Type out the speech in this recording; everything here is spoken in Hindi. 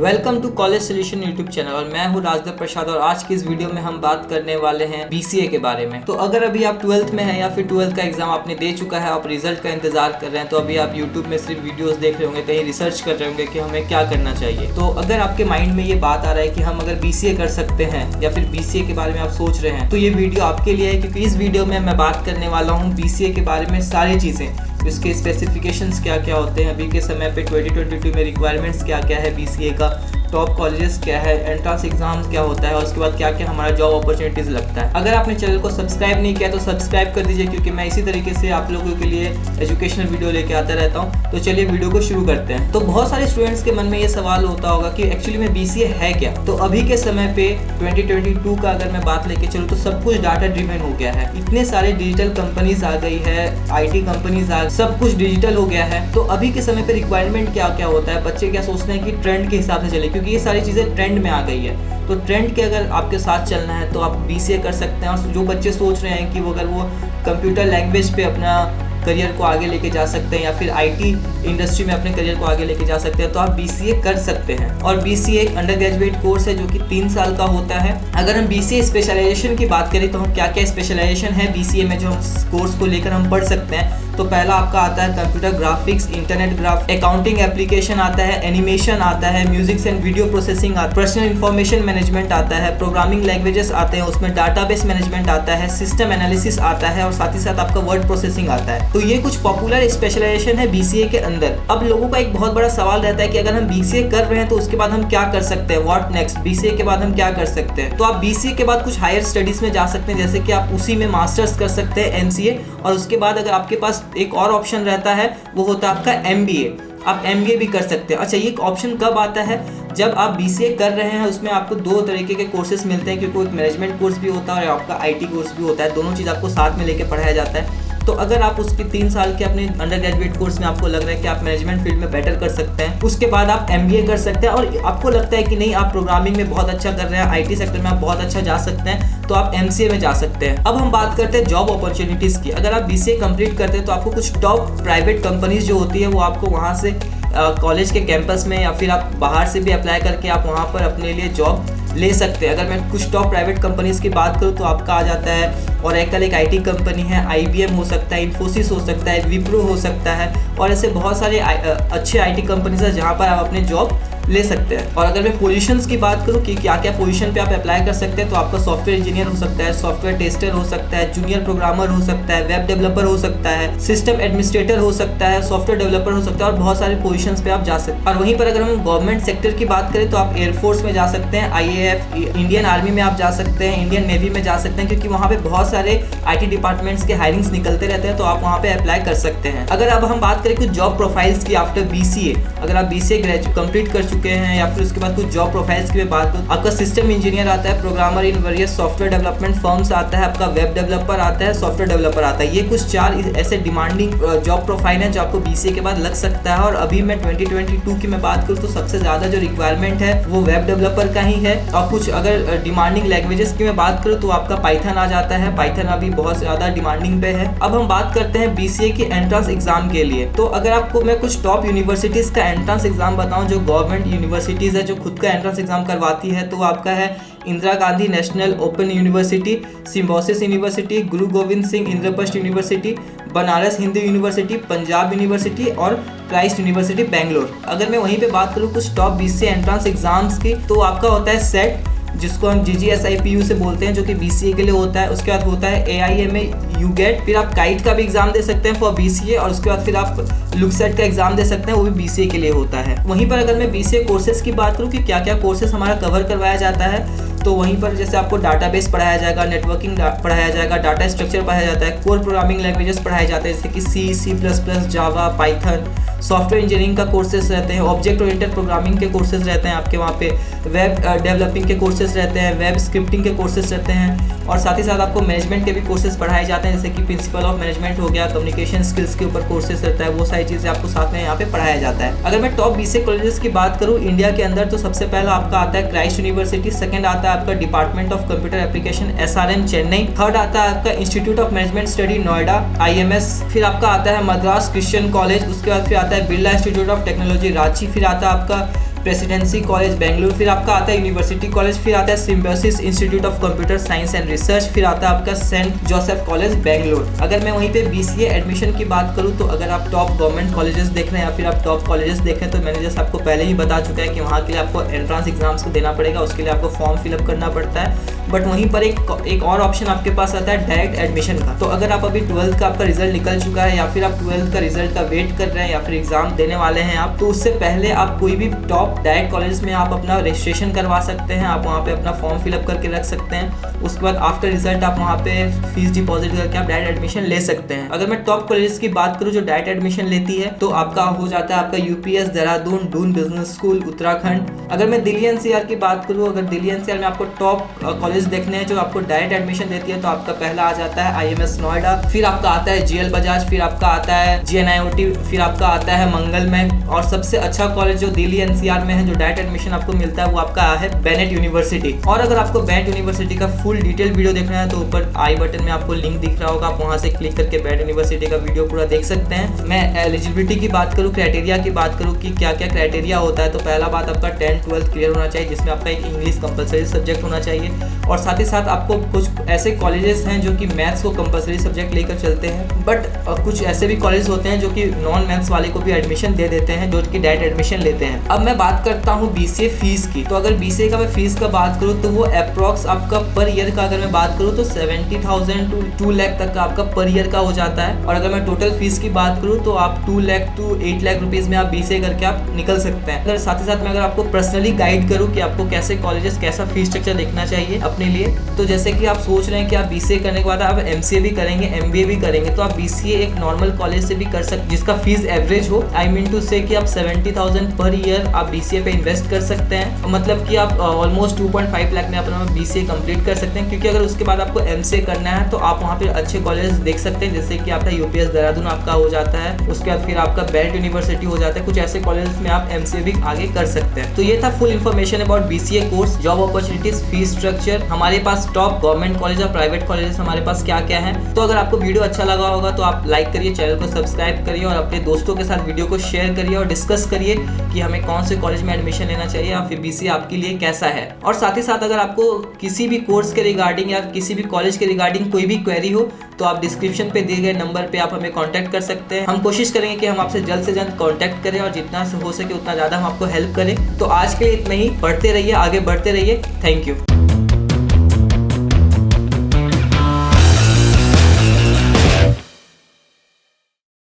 Welcome to college solution YouTube channel और मैं हूं राजदेव प्रसाद। और आज की इस वीडियो में हम बात करने वाले हैं बीसीए के बारे में। तो अगर अभी आप 12th में हैं या फिर 12th का एग्जाम आपने दे चुका है, आप रिजल्ट का इंतजार कर रहे हैं, तो अभी आप यूट्यूब में सिर्फ वीडियोस देख रहे होंगे, कहीं रिसर्च कर रहे होंगे कि हमें क्या करना चाहिए। तो अगर आपके माइंड में ये बात आ रहा है कि हम अगर बीसीए कर सकते हैं या फिर बीसीए के बारे में आप सोच रहे हैं, तो ये वीडियो आपके लिए है, क्योंकि इस वीडियो में मैं बात करने वाला हूँ बीसीए के बारे में सारी चीजें, इसके स्पेसिफिकेशंस क्या क्या होते हैं, अभी के समय पे 2022 में रिक्वायरमेंट्स क्या क्या है बीसीए का, टॉप कॉलेजेस क्या है, एंट्रेंस एग्जाम क्या होता है और उसके बाद क्या क्या हमारा जॉब अपॉर्चुनिटीज लगता है। अगर आपने चैनल को सब्सक्राइब नहीं किया तो सब्सक्राइब कर दीजिए, क्योंकि मैं इसी तरीके से आप लोगों के लिए एजुकेशनल वीडियो लेके आता रहता हूँ। तो चलिए वीडियो को शुरू करते हैं। तो बहुत सारे स्टूडेंट्स के मन में ये सवाल होता होगा कि एक्चुअली में बीसीए है क्या। तो अभी के समय पे 2022 का अगर मैं बात लेके चलूँ तो सब कुछ डाटा ड्रिवन हो गया है। इतने सारे डिजिटल कंपनीज आ गई है, IT कंपनीज आ, सब कुछ डिजिटल हो गया है। तो अभी के समय पे रिक्वायरमेंट क्या क्या होता है, बच्चे क्या सोचते हैं कि ट्रेंड के हिसाब से चले, क्योंकि ये सारी चीजें ट्रेंड में आ गई है। तो ट्रेंड के अगर आपके साथ चलना है तो आप बीसीए कर सकते हैं। और जो बच्चे सोच रहे हैं कि वो अगर वो कंप्यूटर लैंग्वेज पे अपना करियर को आगे लेके जा सकते हैं या फिर IT इंडस्ट्री में अपने करियर को आगे लेके जा सकते हैं, तो आप बीसीए कर सकते हैं। और बीसीए एक अंडर ग्रेजुएट कोर्स है जो कि 3 साल का होता है। अगर हम बीसीए स्पेशलाइजेशन की बात करें तो हम क्या क्या स्पेशलाइजेशन है बीसीए में जो हम कोर्स को लेकर हम पढ़ सकते हैं, तो पहला आपका आता है computer graphics, internet graph, accounting application आता है, एनिमेशन आता है, म्यूजिक एंड वीडियो प्रोसेसिंग आता है, पर्सनल इंफॉर्मेशन मैनेजमेंट आता है, प्रोग्रामिंग लैंग्वेजेस आते हैं, उसमें डाटाबेस मैनेजमेंट आता है, सिस्टम एनालिसिस आता है और साथ ही साथ आपका वर्ड प्रोसेसिंग आता है। तो ये कुछ पॉपुलर स्पेशलाइजेशन है बीसीए के अंदर। अब लोगों का एक बहुत बड़ा सवाल रहता है कि अगर हम बीसीए कर रहे हैं तो उसके बाद हम क्या कर सकते हैं, व्हाट नेक्स्ट, बीसीए के बाद हम क्या कर सकते हैं। तो आप बीसीए के बाद कुछ हायर स्टडीज में जा सकते हैं, जैसे कि आप उसी में मास्टर्स कर सकते हैं एमसीए, और उसके बाद अगर आपके पास एक और ऑप्शन रहता है वो होता है आपका एमबीए, आप एमबीए भी कर सकते हैं। अच्छा, ये ऑप्शन कब आता है, जब आप बीसीए कर रहे हैं उसमें आपको 2 तरीके के कोर्सेज मिलते हैं, क्योंकि एक मैनेजमेंट कोर्स भी होता है और आपका IT कोर्स भी होता है, दोनों चीज़ आपको साथ में लेके पढ़ाया जाता है। तो अगर आप उसके 3 साल के अपने अंडर ग्रेजुएट कोर्स में आपको लग रहा है कि आप मैनेजमेंट फील्ड में बेटर कर सकते हैं, उसके बाद आप एमबीए कर सकते हैं। और आपको लगता है कि नहीं, आप प्रोग्रामिंग में बहुत अच्छा कर रहे हैं, IT सेक्टर में आप बहुत अच्छा जा सकते हैं, तो आप एमसीए में जा सकते हैं। अब हम बात करते हैं जॉब अपॉर्चुनिटीज की। अगर आप बीसीए कंप्लीट करते हैं तो आपको कुछ टॉप प्राइवेट कंपनीज जो होती है वो आपको वहाँ से कॉलेज के कैंपस में या फिर आप बाहर से भी अप्लाई करके आप वहाँ पर अपने लिए जॉब ले सकते हैं। अगर मैं कुछ टॉप प्राइवेट कंपनीज की बात करूँ तो आपका आ जाता है ओरेकल, एक IT कंपनी है, IBM हो सकता है, इन्फोसिस हो सकता है, विप्रो हो सकता है, और ऐसे बहुत सारे अच्छे IT कंपनीज हैं जहाँ पर आप अपने जॉब ले सकते हैं। और अगर मैं पोजीशंस की बात करूँ कि क्या क्या पोजीशन पे आप अप्लाई कर सकते हैं, तो आपका सॉफ्टवेयर इंजीनियर हो सकता है, सॉफ्टवेयर टेस्टर हो सकता है, जूनियर प्रोग्रामर हो सकता है, वेब डेवलपर हो सकता है, सिस्टम एडमिनिस्ट्रेटर हो सकता है, सॉफ्टवेयर डेवलपर हो सकता है, और बहुत सारे पोजीशंस पे आप जा सकते हैं। और वहीं पर अगर हम गवर्नमेंट सेक्टर की बात करें तो आप एयरफोर्स में जा सकते हैं, IAF, इंडियन आर्मी में आप जा सकते हैं, इंडियन नेवी में जा सकते हैं, क्योंकि वहाँ पे बहुत सारे IT डिपार्टमेंट्स के हायरिंग्स निकलते रहते हैं, तो आप वहाँ पे अप्लाई कर सकते हैं। अगर अब हम बात करें कुछ जॉब प्रोफाइल्स की आफ्टर बीसीए, अगर आप बीसीए कंप्लीट कर चुके हैं या फिर उसके बाद कुछ जॉब प्रोफाइल्स की बात करूं, आपका सिस्टम इंजीनियर आता है, programmer in various software development firms आता है, आपका वेब डेवलपर आता है, सॉफ्टवेयर डेवलपर आता है। ये कुछ 4 ऐसे डिमांडिंग जॉब प्रोफाइल हैं जो आपको बीसीए के बाद लग सकता है। और अभी मैं 2022 की मैं बात करूँ तो सबसे ज्यादा जो रिक्वायरमेंट है वो वेब डेवलपर का ही है। और कुछ अगर डिमांडिंग लैंग्वेजेस की मैं बात करूँ तो आपका पाइथन आ जाता है, पाइथन अभी बहुत ज्यादा डिमांडिंग पे है। अब हम बात करते हैं बीसीए की एंट्रेंस एग्जाम के लिए। तो अगर आपको मैं कुछ टॉप यूनिवर्सिटीज का एंट्रेंस एग्जाम बताऊं जो गवर्नमेंट यूनिवर्सिटीज है जो खुद का एंट्रेंस एग्जाम करवाती है, तो आपका है Indira Gandhi national open university, Symbiosis university, Guru Gobind Singh Indraprastha university, Banaras Hindu university, Punjab university और क्राइस्ट यूनिवर्सिटी बेंगलोर। अगर मैं वहीं पे बात करूँ कुछ टॉप बीसीए एंट्रेंस एग्जाम्स की, तो आपका होता है सेट, जिसको हम GGSIPU से बोलते हैं, जो कि बीसीए के लिए होता है। उसके बाद होता है AIMA UGET, फिर आप काइट का भी एग्जाम दे सकते हैं फॉर बीसीए, और उसके बाद फिर आप लुकसेट का एग्जाम दे सकते हैं, वो भी बीसीए के लिए होता है। वहीं पर अगर मैं बीसीए कोर्सेज की बात करूँ कि क्या क्या कोर्सेज हमारा कवर करवाया जाता है, तो वहीं पर जैसे आपको डाटाबेस पढ़ाया जाएगा, नेटवर्किंग पढ़ाया जाएगा, डाटा स्ट्रक्चर पढ़ाया जाता है, कोर प्रोग्रामिंग लैंग्वेजेस पढ़ाए जाते हैं जैसे कि C++, जावा, पाइथन, सॉफ्टवेयर इंजीनियरिंग का कोर्सेज रहते हैं, ऑब्जेक्ट ओरिएंटेड प्रोग्रामिंग के कोर्सेज रहते हैं आपके वहाँ पे, वेब डेवलपिंग के कोर्सेज रहते हैं, वेब स्क्रिप्टिंग के कोर्सेज रहते हैं, और साथ ही साथ आपको मैनेजमेंट के भी कोर्सेज पढ़ाए जाते हैं, जैसे कि प्रिंसिपल ऑफ मैनेजमेंट हो गया, कम्युनिकेशन स्किल्स के ऊपर कोर्सेज रहता है, वो सारी चीज़ें आपको साथ में यहाँ पे पढ़ाया जाता है। अगर मैं टॉप बीसीए कॉलेजेस की बात करूँ इंडिया के अंदर, तो सबसे पहला आपका आता है क्राइस्ट यूनिवर्सिटी, सेकंड आता है आपका department of computer application SRM Chennai, third आता है आपका institute of management study Noida IMS, फिर आपका आता है मद्रास क्रिश्चियन कॉलेज, उसके बाद फिर आता है Birla institute of technology Ranchi, फिर आता है आपका प्रेसिडेंसी कॉलेज बेंगलुरु, फिर आपका आता है यूनिवर्सिटी कॉलेज, फिर आता है symbiosis institute of computer science and research, फिर आता है आपका सेंट जोसेफ कॉलेज बेंगलुरु। अगर मैं वहीं पे BCA एडमिशन की बात करूँ तो अगर आप टॉप गवर्नमेंट कॉलेजेस देख रहे हैं या फिर आप टॉप कॉलेजेस देखें तो मैंने जैसे आपको पहले ही बता चुका है कि वहाँ के लिए आपको एंट्रेंस एग्जाम्स को देना पड़ेगा, उसके लिए आपको फॉर्म फिलअप करना पड़ता है। बट वहीं पर एक और ऑप्शन आपके पास आता है डायरेक्ट एडमिशन का। तो अगर आप अभी 12th का आपका रिजल्ट निकल चुका है या फिर आप 12th का रिजल्ट का वेट कर रहे हैं या फिर एग्जाम देने वाले हैं आप, तो उससे पहले आप कोई भी टॉप डायरेक्ट कॉलेज में आप अपना रजिस्ट्रेशन करवा सकते हैं, आप वहाँ पे अपना फॉर्म फिलअप करके रख सकते हैं। उसके बाद आफ्टर रिजल्ट आप वहाँ पे फीस डिपॉजिट करके आप डायरेक्ट एडमिशन ले सकते हैं। अगर मैं टॉप कॉलेज की बात करूँ जो डायरेक्ट एडमिशन लेती है तो आपका हो जाता है आपका UPS Dehradun, Doon business school Uttarakhand. अगर मैं दिल्ली NCR की बात करूँ, अगर दिल्ली NCR में आपको टॉप कॉलेज देखने हैं जो आपको डायरेक्ट एडमिशन देती है तो आपका पहला आ जाता है IMS नोएडा, फिर आपका आता है GL बजाज, फिर आपका आता है GNIOT, फिर आपका आता है मंगलमय, और सबसे अच्छा कॉलेज जो दिल्ली NCR में है जो डायरेक्ट एडमिशन आपको मिलता है वो आपका है बेनेट यूनिवर्सिटी। और अगर आपको बेनेट यूनिवर्सिटी का फुल डिटेल वीडियो देखना है तो ऊपर आई बटन में आपको लिंक दिख रहा होगा, आप वहां से क्लिक करके बेनेट यूनिवर्सिटी का वीडियो पूरा देख सकते हैं। मैं एलिजिबिलिटी की बात करूँ, क्राइटेरिया की बात करूँ कि क्या क्या क्राइटेरिया होता है, तो पहला बात आपका 10th 12th क्लियर होना चाहिए जिसमें आपका एक इंग्लिश कंपलसरी सब्जेक्ट होना चाहिए, और साथ ही साथ आपको कुछ ऐसे कॉलेजेस हैं जो कि मैथ्स को कंपलसरी सब्जेक्ट लेकर चलते हैं, बट कुछ ऐसे भी कॉलेज होते हैं जो कि नॉन मैथ्स वाले को भी एडमिशन दे देते हैं जो कि डायरेक्ट एडमिशन लेते हैं। अब मैं बात करता हूँ BCA फीस की। तो अगर BCA का मैं फीस का बात करूँ तो वो अप्रॉक्स आपका पर ईयर का अगर मैं बात करूँ तो 70,000 to 2 लाख तक का आपका पर ईयर का हो जाता है। और अगर मैं टोटल फीस की बात करूँ तो आप 2 लाख to 8 लाख रुपीज में आप BCA करके आप निकल सकते हैं। अगर साथ ही साथ मैं अगर आपको पर्सनली गाइड करूँ कि आपको कैसे कॉलेजेस कैसा फीस स्ट्रक्चर देखना चाहिए अपने लिए, तो जैसे कि आप सोच रहे हैं कि आप BCA करने के बाद आप MCA भी करेंगे, MBA भी करेंगे, तो आप BCA एक नॉर्मल कॉलेज से भी कर सकते जिसका फीस एवरेज हो। आई मीन टू से कि आप 70,000 पर ईयर आप BCA पे इन्वेस्ट कर सकते हैं, मतलब कि आप ऑलमोस्ट 2.5 लाख में अपना BCA कंप्लीट कर सकते हैं। क्योंकि अगर उसके बाद आपको MCA करना है तो आप वहाँ पे अच्छे कॉलेज देख सकते हैं, जैसे कि आपका UPS देहरादून आपका हो जाता है, उसके बाद फिर आपका बेनेट यूनिवर्सिटी हो जाता है, कुछ ऐसे कॉलेज में आप MCA भी आगे कर सकते हैं। तो ये था full information about BCA course, job opportunities, fees structure, हमारे पास टॉप गवर्नमेंट कॉलेज और प्राइवेट कॉलेजेस हमारे पास क्या क्या है। तो अगर आपको वीडियो अच्छा लगा होगा तो आप लाइक करिए, चैनल को सब्सक्राइब करिए और अपने दोस्तों के साथ वीडियो को शेयर करिए और डिस्कस करिए कि हमें कौन से कॉलेज में एडमिशन लेना चाहिए या फिर BCA आपके लिए कैसा है। और साथ ही साथ अगर आपको किसी भी कोर्स के रिगार्डिंग या किसी भी कॉलेज के रिगार्डिंग कोई भी क्वेरी हो तो आप डिस्क्रिप्शन पे दिए गए नंबर पे आप हमें कांटेक्ट कर सकते हैं। हम कोशिश करेंगे कि हम आपसे जल्द से जल्द कांटेक्ट करें और जितना हो सके उतना ज़्यादा हम आपको हेल्प करें। तो आज के लिए इतना ही, पढ़ते रहिए, आगे बढ़ते रहिए। Thank you.